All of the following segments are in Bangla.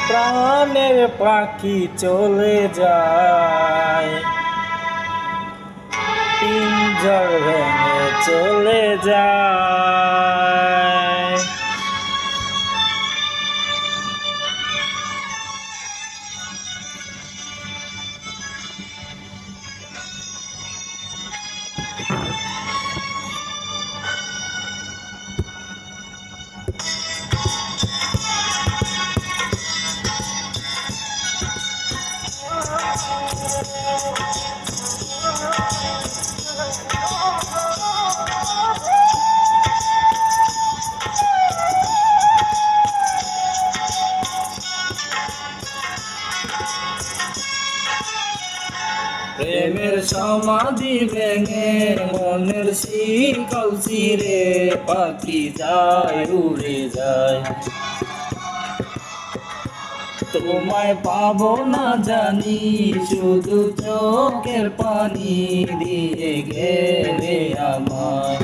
প্রাণের পাখি চলে যায়, পিঞ্জর ভেঙে চলে যায়। প্রেমের সমাধি ভেঙে মনের শিকল ছিঁড়ে পাখি যায় উড়ে যায়। তোমায় পাবো না জানি, শুধু চোখের পানি দিয়ে গেলে আমায়।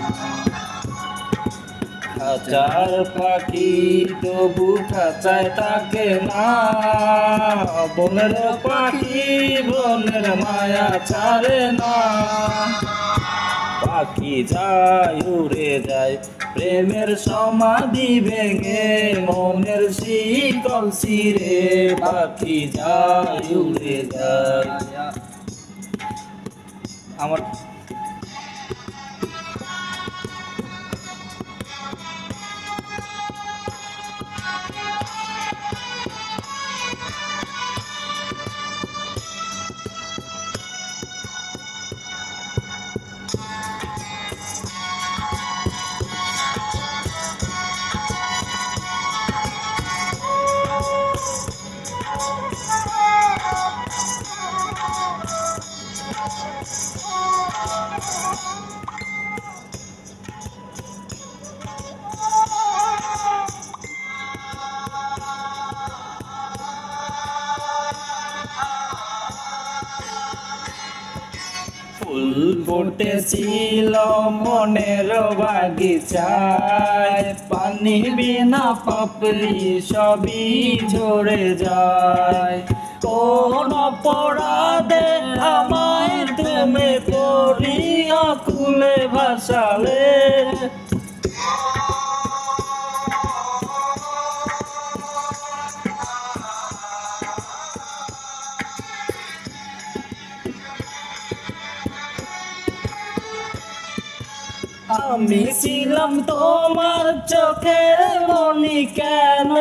খাঁচার পাখি তবু খাঁচায় থাকে না, বনের পাখি বনের মায়া ছাড়ে না। পাখি যায় উড়ে যায়, প্রেমের সমাধি ভেঙে মনের শিকল ছিঁড়ে পাখি যায় উড়ে যায়। আমার ফুল ফুটেছিল মনের বাগিচায়, পানি বিনা পাপড়ি সবই ঝরে যায়। কোন অপরাধে আমায় তুমি করিয়া কুলে ভাসালে, আমি ছিলাম তোমার চোখের মনি, কেন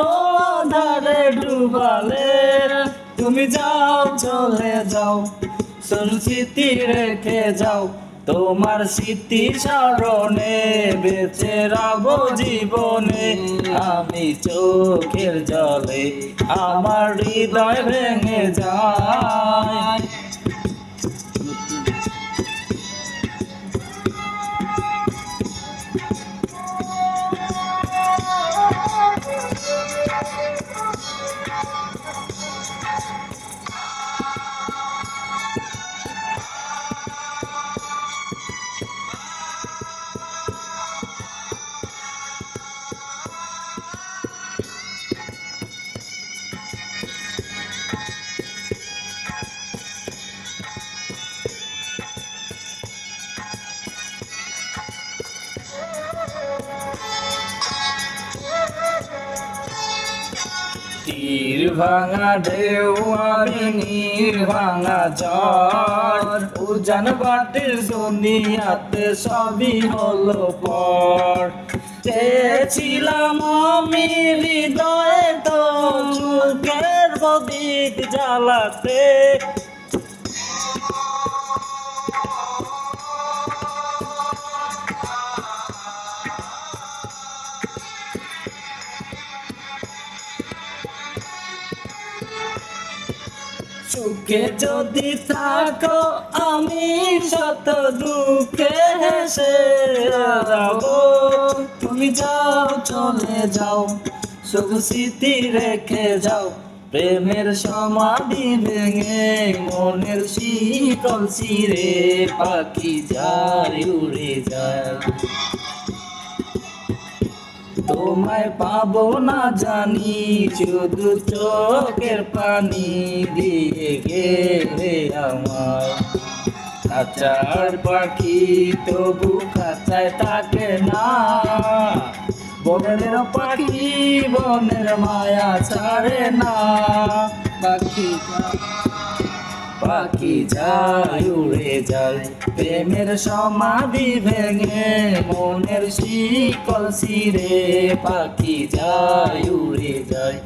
আধারে ডুবালে। তুমি যাও চলে যাও, স্মৃতি রেখে যাও, তোমার স্মৃতি স্মরণে বেঁচে রাখবো জীবনে। আমি চোখের জলে আমার হৃদয় ভেঙে যায়। তীর ভাঙা ঢেউ আর নীর ভাঙা ঝড়, উজান বাটের দুনিয়াতে সবই হলো পর। চেয়েছিলাম আমি হৃদয়ে তো চোখের প্রদীপ জ্বালাতে, সুখে যদি থাকো আমি শত দুঃখে হেসে যাবো। তুমি যাও চলে যাও, শুধু স্মৃতি রেখে যাও, প্রেমের সমাধি ভেঙে মনের শিকল ছিঁড়ে পাখি যায় উড়ে যায়। তোমায় পাবো না জানি, শুধু চোখের পানি দিয়ে গেলে আমার। খাঁচার পাখি তবু খাঁচায় থাকে না, বনের পাখি বনের মায়া ছাড়ে না। পাখি পাখি যায় উড়ে যায়, প্রেমের সমাধি ভেঙে মনের শিকল ছিঁড়ে। পাখি যায় উড়ে যায়,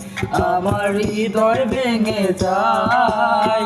আমার হৃদয় ভেঙে যায়।